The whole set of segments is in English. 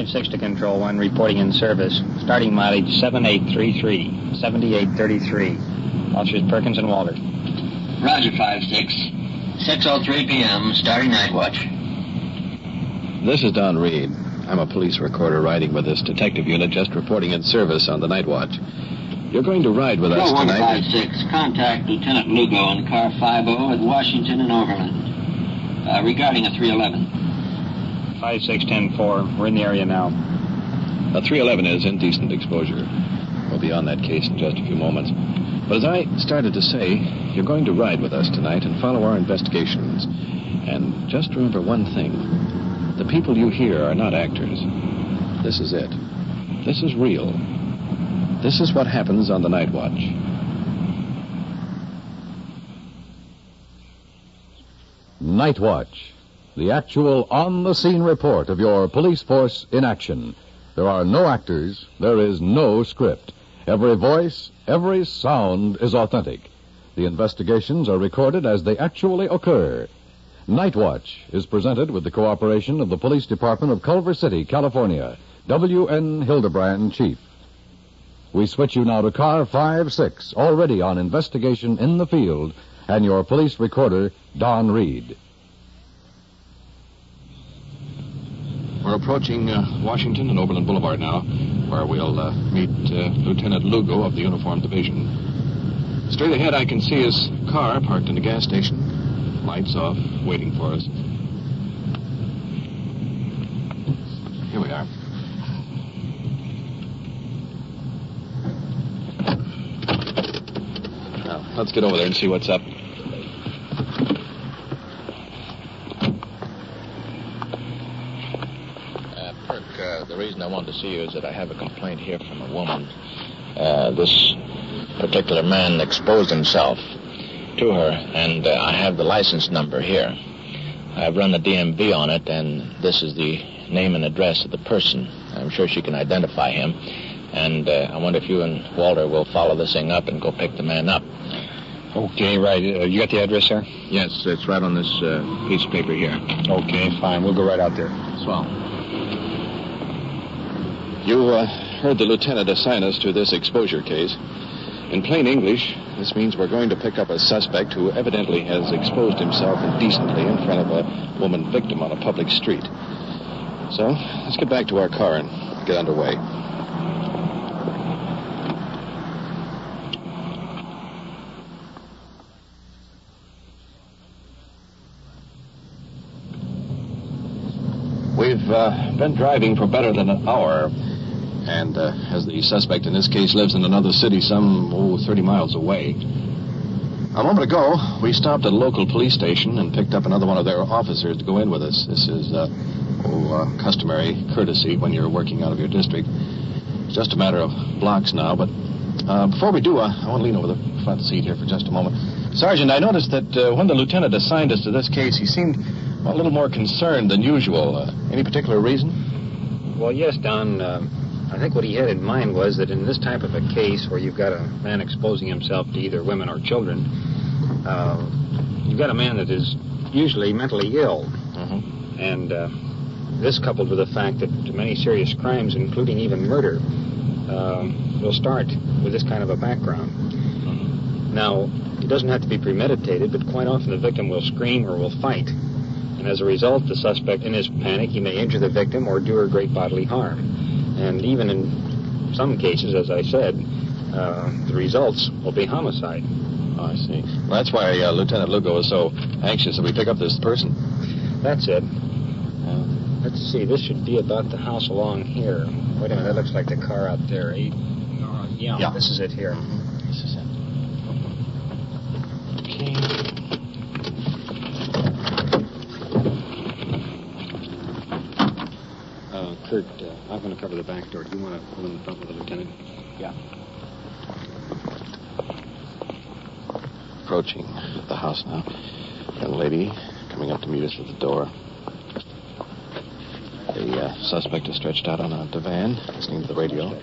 5-6 to Control 1, reporting in service. Starting mileage 7833, 7833. Officers Perkins and Walter. Roger, 5-6. 6:03 p.m., starting night watch. This is Don Reed. I'm a police recorder riding with this detective unit just reporting in service on the night watch. You're going to ride with us tonight. 156, contact Lieutenant Lugo on car 50 at Washington and Overland. Regarding a 311. 5-6-10-4, we're in the area now. A 311 is indecent exposure. We'll be on that case in just a few moments. But as I started to say, you're going to ride with us tonight and follow our investigations. And just remember one thing. The people you hear are not actors. This is it. This is real. This is what happens on the night watch. Night Watch, the actual on-the-scene report of your police force in action. There are no actors. There is no script. Every voice, every sound is authentic. The investigations are recorded as they actually occur. Night Watch is presented with the cooperation of the Police Department of Culver City, California. W.N. Hildebrand, Chief. We switch you now to car 5-6, already on investigation in the field, and your police recorder, Don Reed. We're approaching Washington and Overland Boulevard now, where we'll meet Lieutenant Lugo of the Uniform Division. Straight ahead, I can see his car parked in a gas station. Lights off, waiting for us. Here we are. Now, let's get over there and see what's up. The reason I wanted to see you is that I have a complaint here from a woman. This particular man exposed himself to her, and I have the license number here. I've run the DMV on it, and this is the name and address of the person. I'm sure she can identify him, and I wonder if you and Walter will follow this thing up and go pick the man up. Okay, right. You got the address there? Yes, it's right on this piece of paper here. Okay, fine. We'll go right out there. Swell. You heard the lieutenant assign us to this exposure case. In plain English, this means we're going to pick up a suspect who evidently has exposed himself indecently in front of a woman victim on a public street. So, let's get back to our car and get underway. We've been driving for better than an hour. And as the suspect in this case lives in another city some 30 miles away. A moment ago, we stopped at a local police station and picked up another one of their officers to go in with us. This is customary courtesy when you're working out of your district. It's just a matter of blocks now, but before we do, I want to lean over the front seat here for just a moment. Sergeant, I noticed that when the lieutenant assigned us to this case, he seemed a little more concerned than usual. Any particular reason? Well, yes, Don. I think what he had in mind was that in this type of a case where you've got a man exposing himself to either women or children, you've got a man that is usually mentally ill. Mm-hmm. And this coupled with the fact that many serious crimes, including even murder, will start with this kind of a background. Mm-hmm. Now, it doesn't have to be premeditated, but quite often the victim will scream or will fight. And as a result, the suspect, in his panic, he may injure the victim or do her great bodily harm. And even in some cases, as I said, the results will be homicide. Oh, I see. Well, that's why Lieutenant Lugo is so anxious that we pick up this person. That's it. Let's see, this should be about the house along here. Wait a minute, that looks like the car out there. Yeah, this is it here. This is it. Okay. Kurt, I'm going to cover the back door. Do you want to go in the front with the lieutenant? Yeah. Approaching the house now. Young lady coming up to meet us at the door. The suspect is stretched out on a divan, listening to the radio.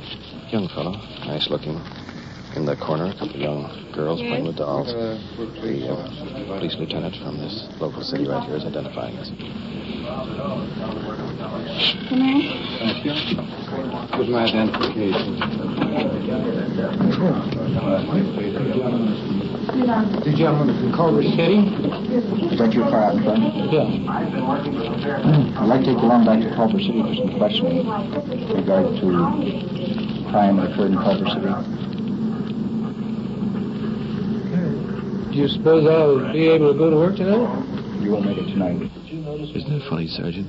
Young fellow, nice looking. in the corner, a couple of young girls playing with dolls. The police lieutenant from this local city right here is identifying us. Thank you. Here's my identification. The gentleman from Culver City? Is that your car out in front? Yeah. I'd like to take you along back to Culver City for some questioning with regard to crime that occurred in Culver City. Do you suppose I'll be able to go to work tonight? You won't make it tonight. Isn't it funny, Sergeant?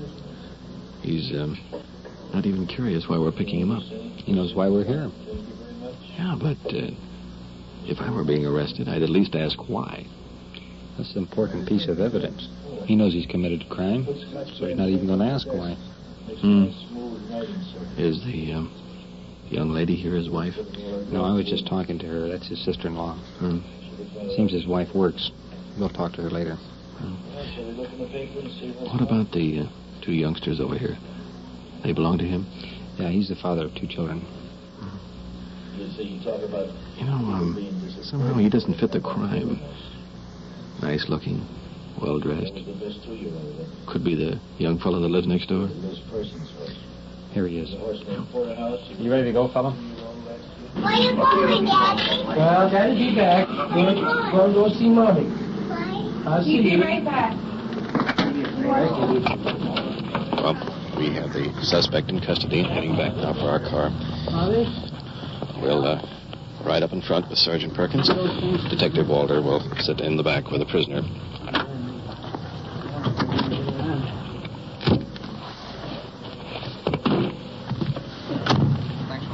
He's not even curious why we're picking him up. He knows why we're here. Yeah, but if I were being arrested, I'd at least ask why. That's an important piece of evidence. He knows he's committed a crime, so he's not even going to ask why. Is the young lady here his wife? No, I was just talking to her. That's his sister-in-law. Seems his wife works. We'll talk to her later. What about the two youngsters over here? They belong to him? Yeah, he's the father of 2 children. You know, somehow he doesn't fit the crime. Nice looking, well dressed. Could be the young fellow that lives next door. Here he is. You ready to go, fella? Where are you going, Daddy? Well, Daddy, be back. Going to go see Mommy. I'll see you. Be right back. Well, we have the suspect in custody, heading back now for our car. We'll ride up in front with Sergeant Perkins. Detective Walter will sit in the back with the prisoner.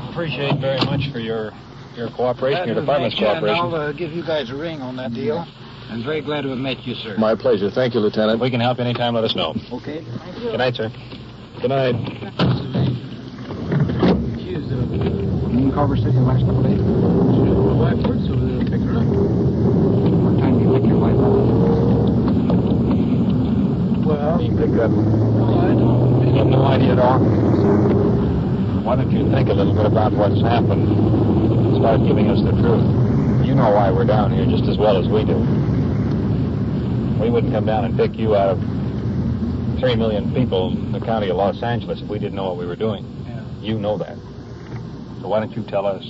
Appreciate very much for your cooperation, your department's cooperation. I'll give you guys a ring on that deal. I'm very glad to have met you, sir. My pleasure. Thank you, Lieutenant. If we can help you anytime, let us know. Okay. Good night, sir. Good night. You in Culver City the last couple of days? My wife works over there to pick her up. What time do you pick your wife up? Well, You pick up. no, I don't. You have no idea at all? Why don't you think a little bit about what's happened and start giving us the truth? You know why we're down here just as well as we do. We wouldn't come down and pick you out of 3 million people in the county of Los Angeles if we didn't know what we were doing. Yeah. You know that. So why don't you tell us?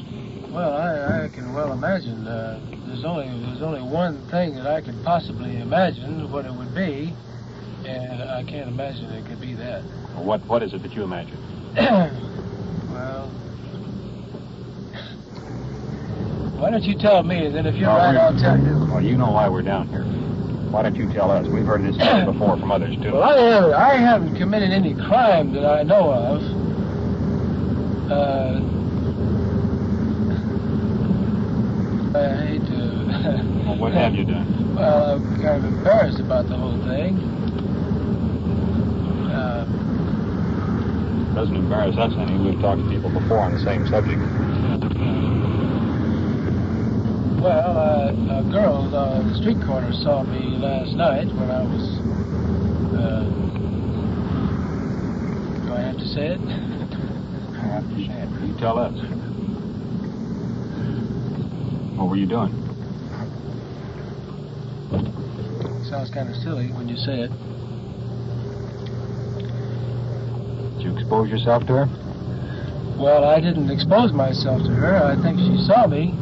Well, I can well imagine. There's only one thing that I can possibly imagine what it would be, and I can't imagine it could be that. What is it that you imagine? Well, why don't you tell me, and then if you're right, I'll tell you. Well, you know why we're down here. Why don't you tell us? We've heard this story before from others, too. Well, I haven't committed any crime that I know of. I hate to... Well, what have you done? Well, I'm kind of embarrassed about the whole thing. Doesn't embarrass us any. We've talked to people before on the same subject. Well, a girl on the street corner saw me last night when I was... do I have to say it? I have to say it. You tell us. What were you doing? Sounds kind of silly when you say it. Did you expose yourself to her? Well, I didn't expose myself to her. I think she saw me.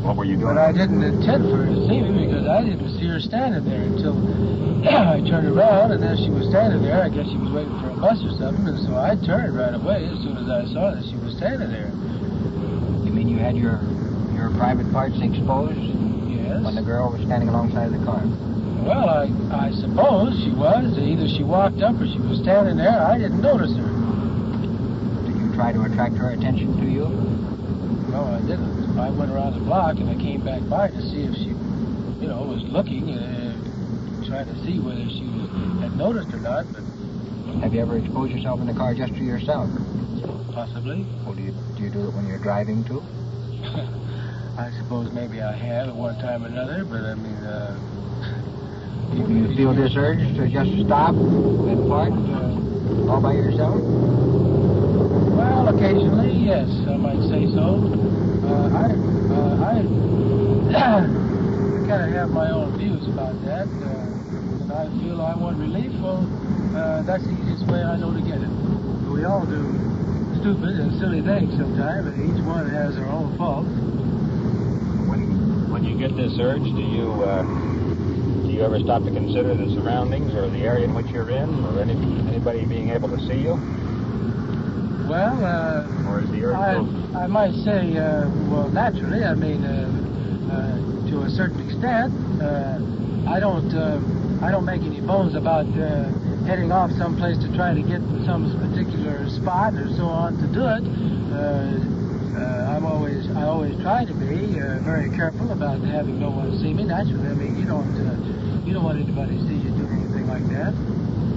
What were you doing? But I didn't intend for her to see me because I didn't see her standing there until I turned around, and then she was standing there. I guess she was waiting for a bus or something, and so I turned right away as soon as I saw that she was standing there. You mean you had your private parts exposed? Yes. When the girl was standing alongside the car? Well, I suppose she was. Either she walked up or she was standing there. I didn't notice her. Did you try to attract her attention to you? No, I didn't. I went around the block and I came back by to see if she, was looking, trying to see whether she had noticed or not, but... Have you ever exposed yourself in the car just to yourself? Possibly. Or do you do it when you're driving, too? I suppose maybe I have at one time or another, but I mean, Do you feel this urge to just stop and park all by yourself? Well, occasionally, yes, I might say so. I kind of have my own views about that. And I feel I want relief. Well, that's the easiest way I know to get it. We all do stupid and silly things sometimes, and each one has their own faults. When you get this urge, do you ever stop to consider the surroundings or the area in which you're in, or anybody being able to see you? Well, or is the urge I might say, well, naturally, I mean, to a certain extent, I don't make any bones about heading off someplace to try to get to some particular spot or so on to do it. I always try to be very careful about having no one see me. Naturally, I mean, you don't want anybody to see you do anything like that.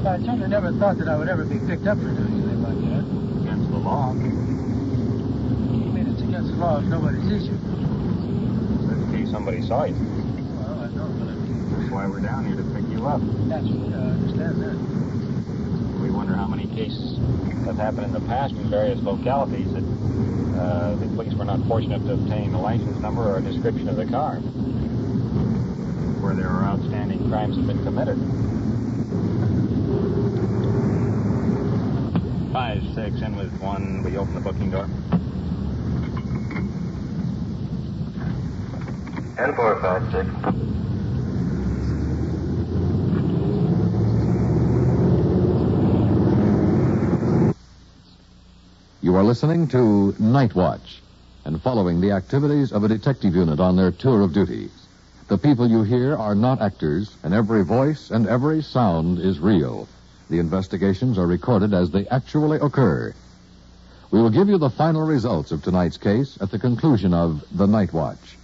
But I certainly never thought that I would ever be picked up for doing anything like that. Against the law. I mean, it's against the law if nobody sees you. In case somebody saw you. Well, I know, but I mean... That's why we're down here, to pick you up. Naturally, I understand that. We wonder how many cases have happened in the past in various localities that the police were not fortunate to obtain a license number or a description of the car, where there are outstanding crimes have been committed. 5-6, in with 1. We open the booking door. And 456. You are listening to Nightwatch and following the activities of a detective unit on their tour of duty. The people you hear are not actors, and every voice and every sound is real. The investigations are recorded as they actually occur. We will give you the final results of tonight's case at the conclusion of The Nightwatch.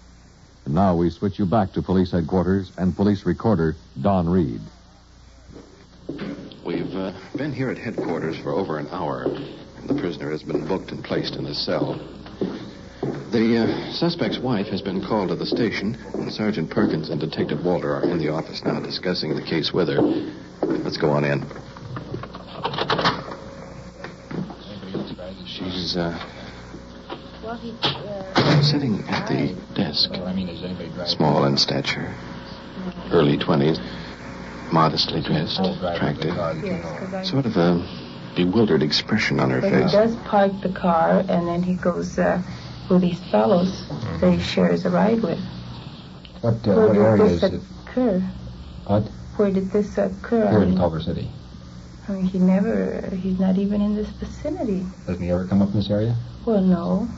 And now we switch you back to police headquarters and police recorder Don Reed. We've been here at headquarters for over an hour. The prisoner has been booked and placed in his cell. The suspect's wife has been called to the station, and Sergeant Perkins and Detective Walter are in the office now discussing the case with her. Let's go on in. She's sitting at the desk, small in stature, early 20s, modestly dressed, attractive, sort of a bewildered expression on her face. He does park the car, and then he goes with these fellows that he shares a ride with. What area is it? Occur? What? Where did this occur? Here in Culver City. I mean, he's not even in this vicinity. Doesn't he ever come up in this area? Well, no.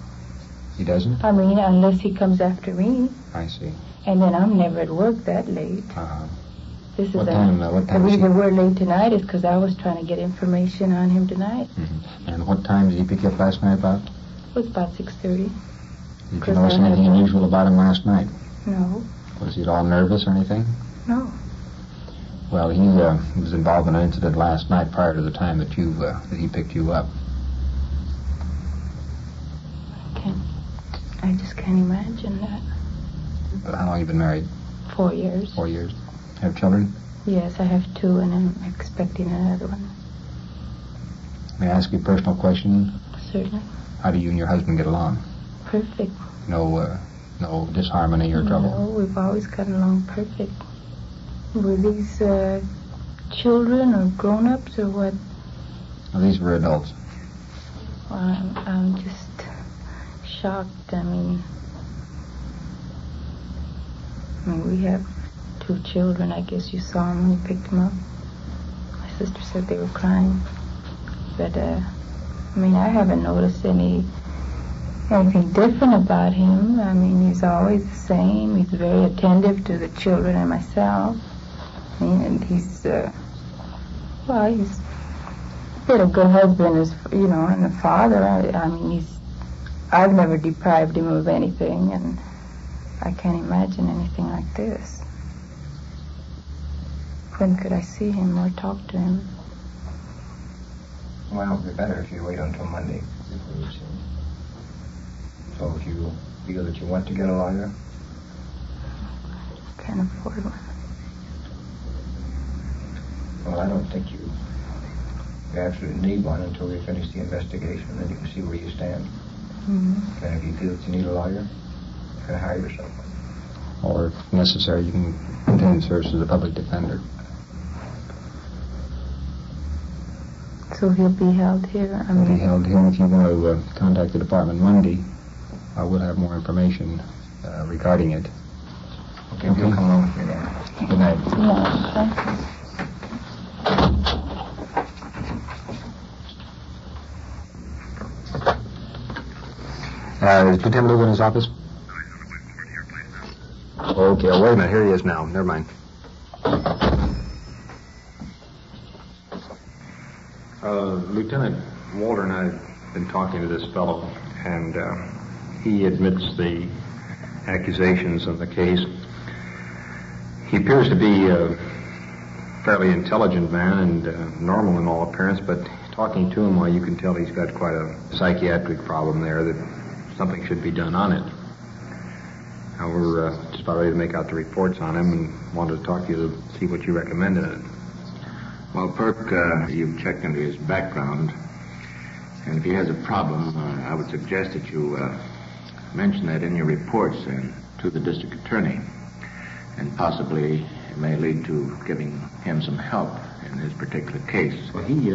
He doesn't? I mean, unless he comes after me. I see. And then I'm never at work that late. Uh-huh. This is what time the reason we're late tonight is because I was trying to get information on him tonight. Mm-hmm. And what time did he pick you up last night about? It was about 6:30. Did you notice anything unusual about him last night? No. Was he at all nervous or anything? No. Well, he was involved in an incident last night prior to the time that he picked you up. I just can't imagine that. How long have you been married? 4 years. 4 years. Have children? Yes, I have 2, and I'm expecting another one. May I ask you a personal question? Certainly. How do you and your husband get along? Perfect. No disharmony or trouble? No, we've always gotten along perfect. Were these children or grown-ups or what? Well, these were adults. Well, I'm just shocked. I mean, we have 2 children. I guess you saw them when you picked them up. My sister said they were crying. But, I mean, I haven't noticed anything different about him. I mean, he's always the same. He's very attentive to the children and myself. I mean, and he's been a good husband, and a father. I mean, I've never deprived him of anything, and I can't imagine anything like this. When could I see him or talk to him? Well, it would be better if you wait until Monday. So if you feel that you want to get a lawyer? I can't afford one. Well, I don't think you absolutely need one until we finish the investigation, and then you can see where you stand. Mm-hmm. And if you feel that you need a lawyer, can hire yourself. Or, if necessary, you can continue to serve as a public defender. So he'll be held here? He'll be held here. If you want to contact the department Monday, we'll have more information regarding it. Okay, you'll come along with me then. Good night. Yeah, thank you. Is Lieutenant Lugo in his office? Okay, wait a minute. Here he is now. Never mind. Lieutenant Walter and I have been talking to this fellow, and he admits the accusations of the case. He appears to be a fairly intelligent man and normal in all appearance, but talking to him, you can tell he's got quite a psychiatric problem there, that something should be done on it. Now, we're just about ready to make out the reports on him and wanted to talk to you to see what you recommend in it. Well, Perk, you've checked into his background, and if he has a problem, I would suggest that you mention that in your reports and to the district attorney, and possibly it may lead to giving him some help in his particular case. Well, he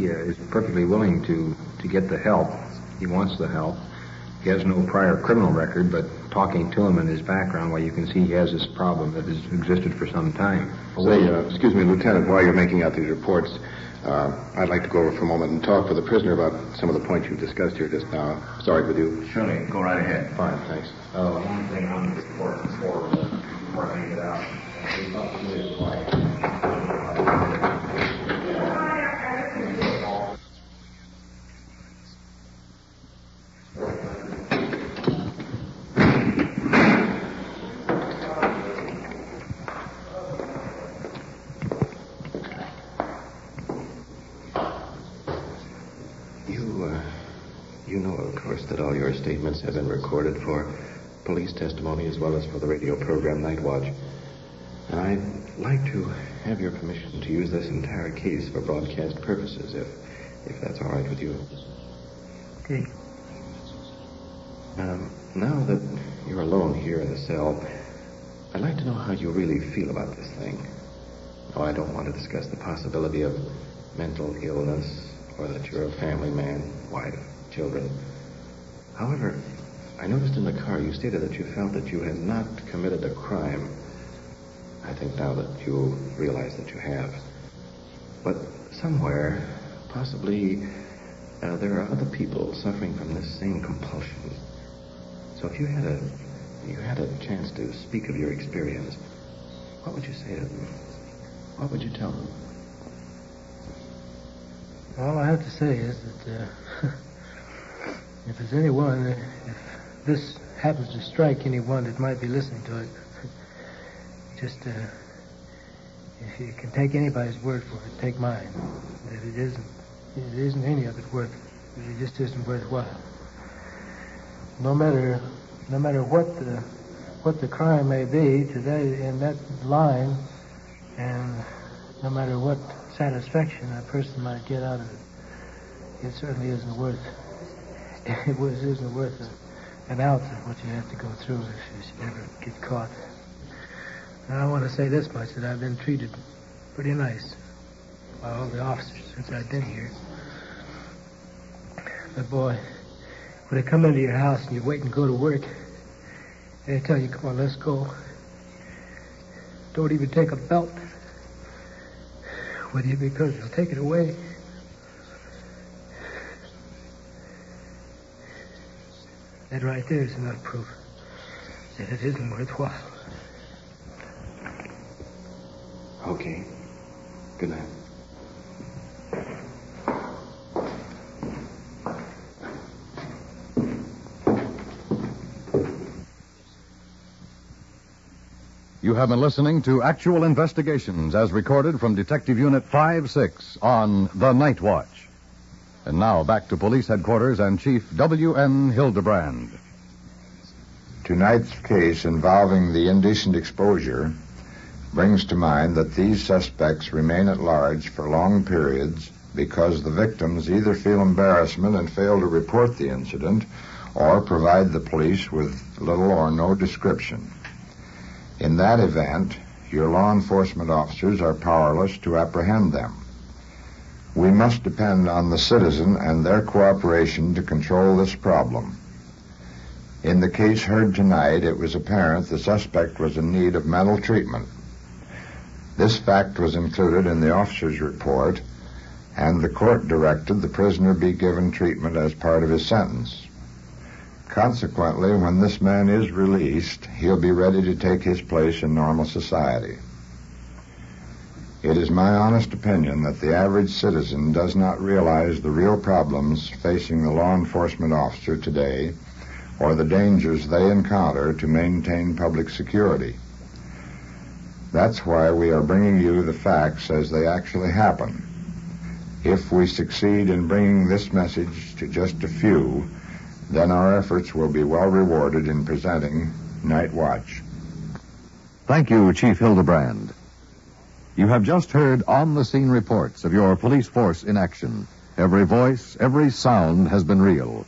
is perfectly willing to get the help. He wants the help. He has no prior criminal record, but talking to him and his background, you can see he has this problem that has existed for some time. Excuse me, Lieutenant, while you're making out these reports, I'd like to go over for a moment and talk for the prisoner about some of the points you've discussed here just now. Sorry with you. Surely, go right ahead. Fine, thanks. One thing on the report before I get out. You know, of course, that all your statements have been recorded for police testimony as well as for the radio program Nightwatch. And I'd like to have your permission to use this entire case for broadcast purposes, if that's all right with you. Okay. Now that you're alone here in the cell, I'd like to know how you really feel about this thing. Oh, I don't want to discuss the possibility of mental illness or that you're a family man, wife, children. However, I noticed in the car you stated that you felt that you had not committed a crime. I think now that you realize that you have. But somewhere, possibly, there are other people suffering from this same compulsion. So if you had a chance to speak of your experience, what would you say to them? What would you tell them? All I have to say is that if there's anyone, if this happens to strike anyone that might be listening to it, just if you can take anybody's word for it, take mine. That it isn't any of it worth it. It just isn't worthwhile. No matter what the crime may be today in that line, and no matter what satisfaction a person might get out of it, it certainly isn't worth an ounce of what you have to go through if you ever get caught. Now, I want to say this much, that I've been treated pretty nice by all the officers since I've been here. But boy, when they come into your house and you wait and go to work, they tell you, come on, let's go. Don't even take a belt with you because they'll take it away. That right there is enough proof that it isn't worthwhile. Okay. Good night. You have been listening to Actual Investigations as recorded from Detective Unit 5-6 on The Night Watch. And now back to Police Headquarters and Chief W.N. Hildebrand. Tonight's case involving the indecent exposure brings to mind that these suspects remain at large for long periods because the victims either feel embarrassment and fail to report the incident, or provide the police with little or no description. In that event, your law enforcement officers are powerless to apprehend them. We must depend on the citizen and their cooperation to control this problem. In the case heard tonight, it was apparent the suspect was in need of mental treatment. This fact was included in the officer's report, and the court directed the prisoner be given treatment as part of his sentence. Consequently, when this man is released, he'll be ready to take his place in normal society. It is my honest opinion that the average citizen does not realize the real problems facing the law enforcement officer today or the dangers they encounter to maintain public security. That's why we are bringing you the facts as they actually happen. If we succeed in bringing this message to just a few, then our efforts will be well rewarded in presenting Nightwatch. Thank you, Chief Hildebrand. You have just heard on-the-scene reports of your police force in action. Every voice, every sound has been real.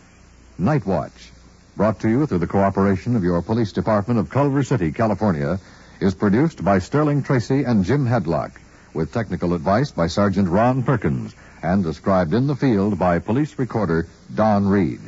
Nightwatch, brought to you through the cooperation of your police department of Culver City, California, is produced by Sterling Tracy and Jim Hedlock, with technical advice by Sergeant Ron Perkins, and described in the field by police recorder Don Reed.